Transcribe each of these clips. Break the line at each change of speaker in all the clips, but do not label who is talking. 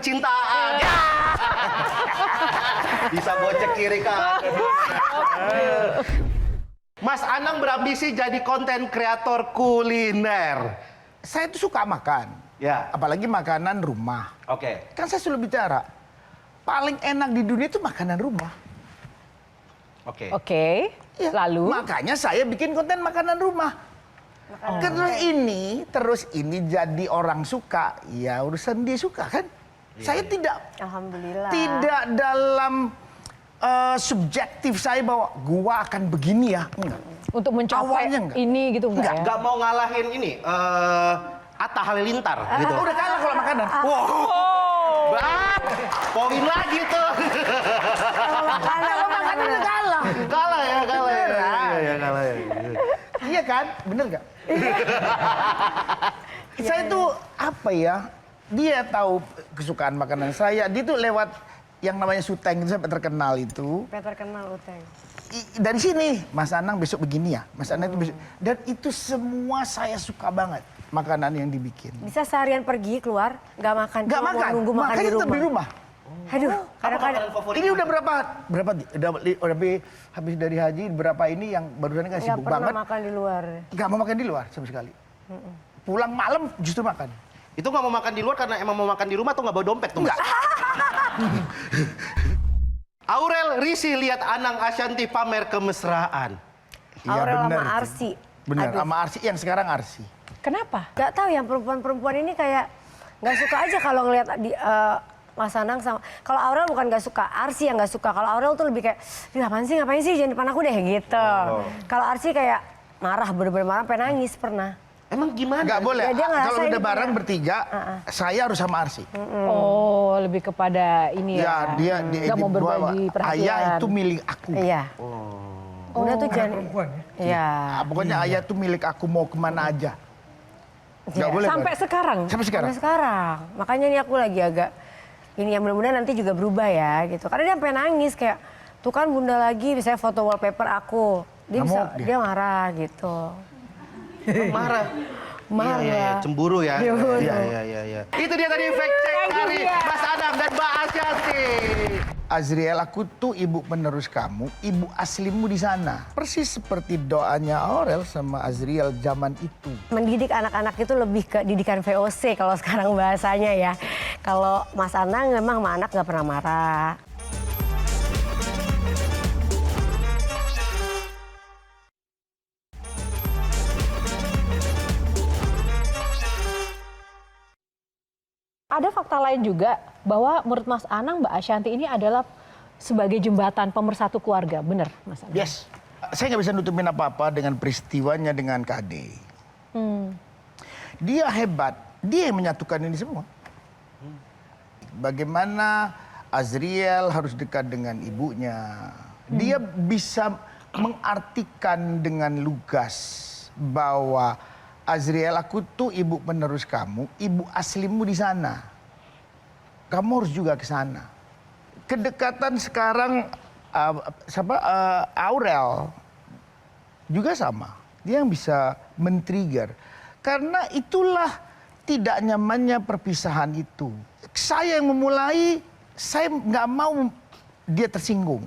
percintaan. Ya. Bisa gocek kiri kanan. Mas Anang berambisi jadi konten kreator kuliner.
Saya tuh suka makan.
Ya.
Apalagi makanan rumah.
Oke.
Kan saya selalu bicara, paling enak di dunia itu makanan rumah.
Oke.
Oke.
Ya,
Lalu?
makanya saya bikin konten makanan rumah. Terus ini jadi orang suka, ya urusan dia suka kan. Saya tidak dalam subjektif saya bahwa gua akan begini ya, enggak.
Untuk mencapai
Awalnya enggak.
ini gitu enggak ya?
Gak mau ngalahin ini Atta Halilintar gitu.
Udah kalah kalau makanan.
Wow. Bang, poin lagi tuh.
Kalau makanan udah kalah.
Kalah ya. Iya, kalah ya.
Iya kan? Bener gak? Saya tuh apa ya? Dia tahu kesukaan makanan saya. Dia tuh lewat yang namanya Suteng itu sampai terkenal itu.
Terkenal Uteng.
Dari sini, Mas Anang besok begini ya. Mas Anang itu besok. Dan itu semua saya suka banget makanan yang dibikin.
Bisa seharian pergi keluar, nggak makan.
Nggak
cuma
makan.
Nunggu makan
Makanya
di
tetap di rumah.
Aduh,
Apa
kadang-kadang.
makanan favorit?
Ini udah berapa udah habis dari haji berapa ini yang barusan kan
Nggak
sibuk
pernah
banget.
makan di luar.
Nggak mau makan di luar sama sekali. Pulang malam justru makan.
Itu nggak mau makan di luar karena emang mau makan di rumah atau nggak bawa dompet tuh?
Enggak.
Aurel Risi lihat Anang Ashanti pamer kemesraan.
Aurel sama
bener itu.
Arsi.
Benar,
Aduh.
sama Arsi yang sekarang Arsi.
Kenapa?
Gak tahu yang perempuan-perempuan ini kayak nggak suka aja kalau ngelihat di Mas Anang sama. Kalau Aurel bukan nggak suka, Arsi yang nggak suka. Kalau Aurel tuh lebih kayak, ngapain sih jangan depan aku deh gitu. Kalau Arsi kayak marah, bener-bener marah, sampai nangis pernah.
Emang gimana?
Nggak boleh.
Ya, dia ngerasa
Kalau
ini
udah bareng
punya-
bertiga, saya harus sama Arsi.
Oh, lebih kepada ini ya.
Ya,
nggak mau
bahwa
berbagi perhatian.
ayah itu milik aku.
Iya. Udah tuh jangan. Iya.
Pokoknya ayah itu milik aku, mau kemana aja. Nggak
Iya.
boleh.
Sampai
Bang.
sekarang.
Sampai sekarang.
Sampai sekarang. Makanya nih aku lagi agak ini yang mudah-mudahan nanti juga berubah ya gitu. Karena dia sampai nangis kayak tuh kan bunda lagi misalnya foto wallpaper aku. Dia
Nggak
bisa
mau dia.
dia marah gitu.
Marah.
Marah.
Iya, cemburu ya.
Cemburu.
Iya. Itu dia tadi fact check dari Mas Anang dan Mbak Ashanti.
Azriel, aku tuh ibu penerus kamu, ibu aslimu di sana. Persis seperti doanya Aurel sama Azriel zaman itu.
Mendidik anak-anak itu lebih ke didikan VOC kalau sekarang bahasanya ya. Kalau Mas Anang memang sama anak nggak pernah marah.
Ada fakta lain juga bahwa menurut Mas Anang, Mbak Ashanti ini adalah sebagai jembatan pemersatu keluarga. Benar, Mas Anang?
Yes. Saya nggak bisa nutupin apa-apa dengan peristiwanya dengan Kade. Dia hebat. Dia yang menyatukan ini semua. Bagaimana Azriel harus dekat dengan ibunya. Dia bisa mengartikan dengan lugas bahwa Azriel, aku tuh ibu penerus kamu, ibu aslimu di sana. Kamu harus juga ke sana. Kedekatan sekarang Aurel juga sama. Dia yang bisa men-trigger. Karena itulah tidak nyamannya perpisahan itu. Saya yang memulai, saya nggak mau dia tersinggung.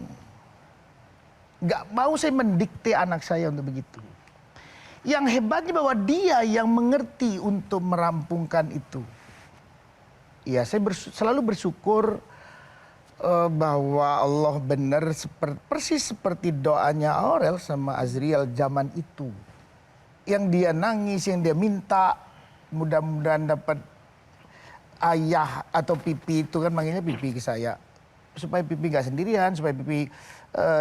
Nggak mau saya mendikte anak saya untuk begitu. Yang hebatnya bahwa dia yang mengerti untuk merampungkan itu. Ya, saya selalu bersyukur bahwa Allah benar persis seperti doanya Aurel sama Azriel zaman itu. Yang dia nangis, yang dia minta, mudah-mudahan dapat ayah atau pipi, itu kan manggilnya pipi ke saya. Supaya pipi gak sendirian, supaya pipi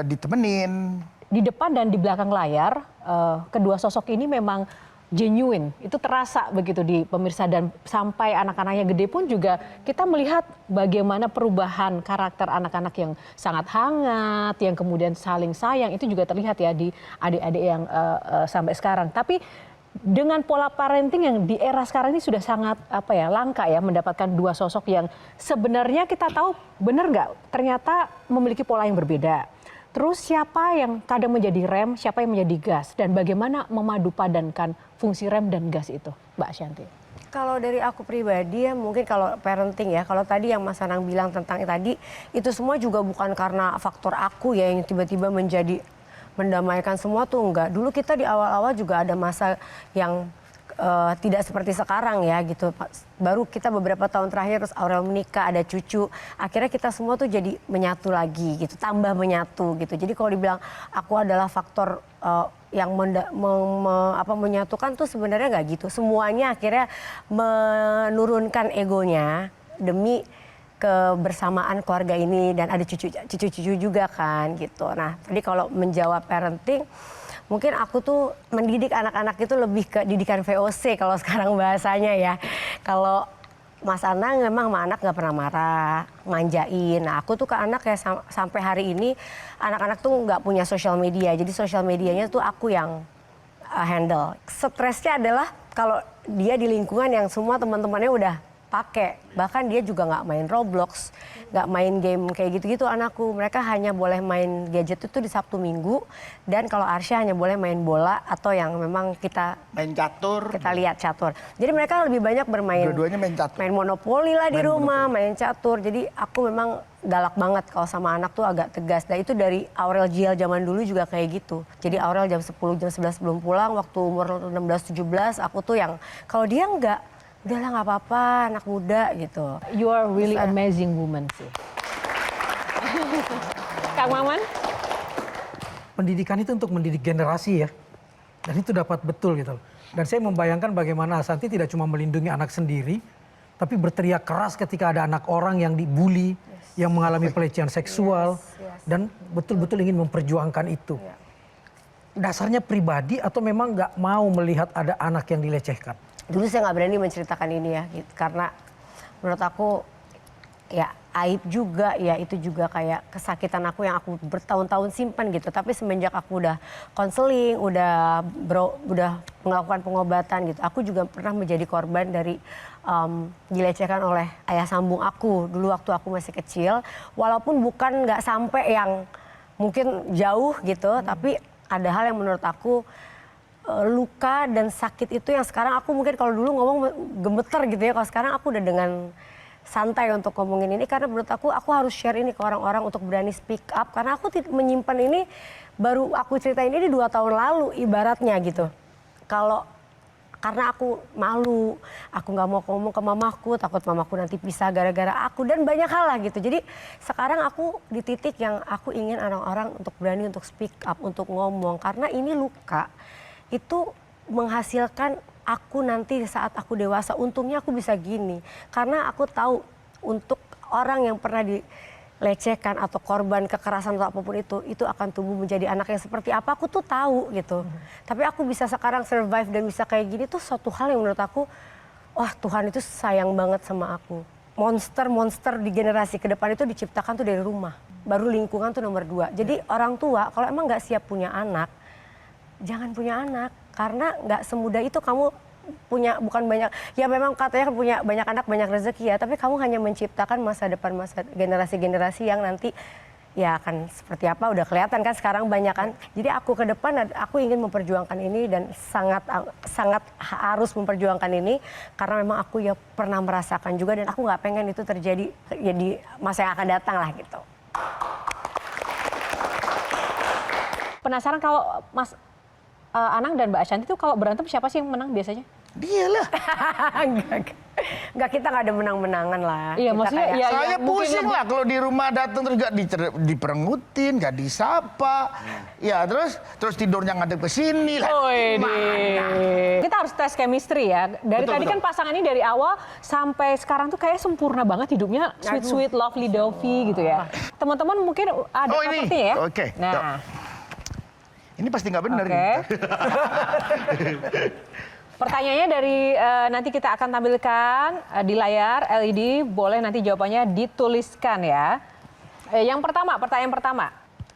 ditemenin.
Di depan dan di belakang layar, kedua sosok ini memang genuine. Itu terasa begitu di pemirsa, dan sampai anak-anaknya gede pun juga kita melihat bagaimana perubahan karakter anak-anak yang sangat hangat, yang kemudian saling sayang, itu juga terlihat ya di adik-adik yang sampai sekarang. Tapi dengan pola parenting yang di era sekarang ini sudah sangat langka ya, mendapatkan dua sosok yang sebenarnya kita tahu benar nggak ternyata memiliki pola yang berbeda. Terus siapa yang kadang menjadi rem, siapa yang menjadi gas, dan bagaimana memadupadankan fungsi rem dan gas itu, Mbak Ashanti?
Kalau dari aku pribadi ya mungkin kalau parenting ya, kalau tadi yang Mas Anang bilang tentang tadi, itu semua juga bukan karena faktor aku ya yang tiba-tiba menjadi mendamaikan semua tuh enggak. Dulu kita di awal-awal juga ada masa yang tidak seperti sekarang ya gitu. Baru kita beberapa tahun terakhir terus Aurel menikah, ada cucu. Akhirnya kita semua tuh jadi menyatu lagi gitu, tambah menyatu gitu. Jadi kalau dibilang aku adalah faktor yang menyatukan tuh sebenarnya nggak gitu. Semuanya akhirnya menurunkan egonya demi kebersamaan keluarga ini dan ada cucu-cucu juga kan gitu. Nah, tadi kalau menjawab parenting, mungkin aku tuh mendidik anak-anak itu lebih ke didikan VOC kalau sekarang bahasanya ya. Kalau Mas Anang memang sama anak nggak pernah marah, manjain. Nah aku tuh ke anak ya sampai hari ini anak-anak tuh nggak punya sosial media. Jadi sosial medianya tuh aku yang handle. Stresnya adalah kalau dia di lingkungan yang semua teman-temannya udah pakai. Bahkan dia juga nggak main Roblox, nggak main game kayak gitu-gitu anakku. Mereka hanya boleh main gadget itu di Sabtu Minggu. Dan kalau Arsya hanya boleh main bola atau yang memang kita
Main catur.
kita lihat catur. Jadi mereka lebih banyak bermain.
Dua-duanya main catur.
Main monopoli lah di rumah, main catur. Jadi aku memang galak banget kalau sama anak tuh agak tegas. Dan itu dari Aurel Jial zaman dulu juga kayak gitu. Jadi Aurel jam 10, jam 11 belum pulang. Waktu umur 16-17 aku tuh yang kalau dia enggak, udahlah nggak apa-apa, anak muda gitu.
You are really amazing woman sih. Kang Maman?
Pendidikan itu untuk mendidik generasi ya. Dan itu dapat betul gitu. Dan saya membayangkan bagaimana Ashanti tidak cuma melindungi anak sendiri, tapi berteriak keras ketika ada anak orang yang dibully, yang mengalami pelecehan seksual, dan betul-betul ingin memperjuangkan itu. Dasarnya pribadi atau memang nggak mau melihat ada anak yang dilecehkan?
Dulu saya nggak berani menceritakan ini ya, gitu. Karena menurut aku ya aib juga ya, itu juga kayak kesakitan aku yang aku bertahun-tahun simpan gitu. Tapi semenjak aku udah konseling, udah melakukan pengobatan gitu, aku juga pernah menjadi korban dari dilecehkan oleh ayah sambung aku dulu waktu aku masih kecil. Walaupun bukan nggak sampai yang mungkin jauh gitu, tapi ada hal yang menurut aku luka dan sakit itu yang sekarang aku mungkin kalau dulu ngomong gemeter gitu ya, kalau sekarang aku udah dengan santai untuk ngomongin ini karena menurut aku harus share ini ke orang-orang untuk berani speak up karena aku menyimpan ini baru aku ceritain ini 2 tahun lalu ibaratnya gitu. Karena aku malu, aku nggak mau ngomong ke mamaku, takut mamaku nanti pisah gara-gara aku dan banyak hal lah gitu. Jadi sekarang aku di titik yang aku ingin orang-orang untuk berani untuk speak up, untuk ngomong karena ini luka itu menghasilkan aku nanti saat aku dewasa. Untungnya aku bisa gini karena aku tahu untuk orang yang pernah dilecehkan atau korban kekerasan atau apapun itu akan tumbuh menjadi anak yang seperti apa aku tuh tahu gitu. Tapi aku bisa sekarang survive dan bisa kayak gini tuh suatu hal yang menurut aku wah Tuhan itu sayang banget sama aku. Monster-monster di generasi ke depan itu diciptakan tuh dari rumah. Baru lingkungan tuh nomor 2. Jadi orang tua kalau emang nggak siap punya anak, jangan punya anak karena nggak semudah itu kamu punya bukan banyak ya memang katanya punya banyak anak banyak rezeki ya tapi kamu hanya menciptakan masa depan generasi-generasi yang nanti ya akan seperti apa udah kelihatan kan sekarang banyak kan. Jadi aku ke depan aku ingin memperjuangkan ini dan sangat harus memperjuangkan ini karena memang aku ya pernah merasakan juga dan aku nggak pengen itu terjadi di masa yang akan datang lah gitu.
Penasaran kalau Mas Anang dan Mbak Ashanti itu kalau berantem siapa sih yang menang biasanya?
Dialah.
Enggak, kita nggak ada menang-menangan lah.
Iya,
kita
maksudnya
kayak,
ya,
Saya pusing lah kalau di rumah datang terus gak diperengutin, gak disapa. Ya terus tidurnya ngadep ke sini lah.
Kita harus tes chemistry ya. Dari
Betul,
tadi
betul.
kan pasangan ini dari awal sampai sekarang tuh kayak sempurna banget hidupnya, sweet lovely dovey gitu ya. Teman-teman mungkin ada
Oh, ini?
properti ya.
Oke.
Nah,
Ini pasti nggak benar.
oke. Pertanyaannya dari nanti kita akan tampilkan di layar LED, boleh nanti jawabannya dituliskan ya. Yang pertama, pertanyaan pertama.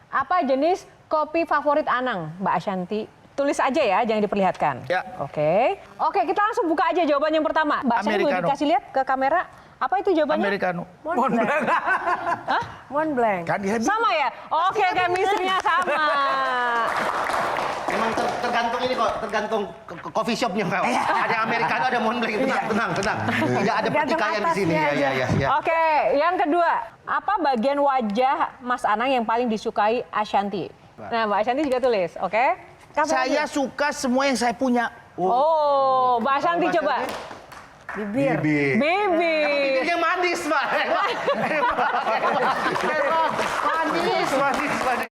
Apa jenis kopi favorit Anang, Mbak Ashanti? Tulis aja ya, jangan diperlihatkan.
Ya.
Oke, kita langsung buka aja jawaban yang pertama. Mbak Ashanti boleh
Americano.
dikasih lihat ke kamera. Apa itu jawabannya?
Americano.
Mont Blanc. Mont Blanc.
Kan dia
Sama ya? Oke, chemistry-nya sama.
Emang tergantung tergantung ini kok, tergantung coffee shopnya kok. Ada yang Americano, ada Montblanc. Tenang. Tidak ada
Tergantung
pertikaian di sini.
atasnya
Ya.
Oke, yang kedua, apa bagian wajah Mas Anang yang paling disukai Ashanti? Nah, Mbak Ashanti juga tulis, oke?
Saya suka semua yang saya punya.
Oh, Mbak Ashanti
Mbak
coba.
Ashanti?
Bibir.
Bibir.
Bibir.
Bibirnya manis, Pak. Manis.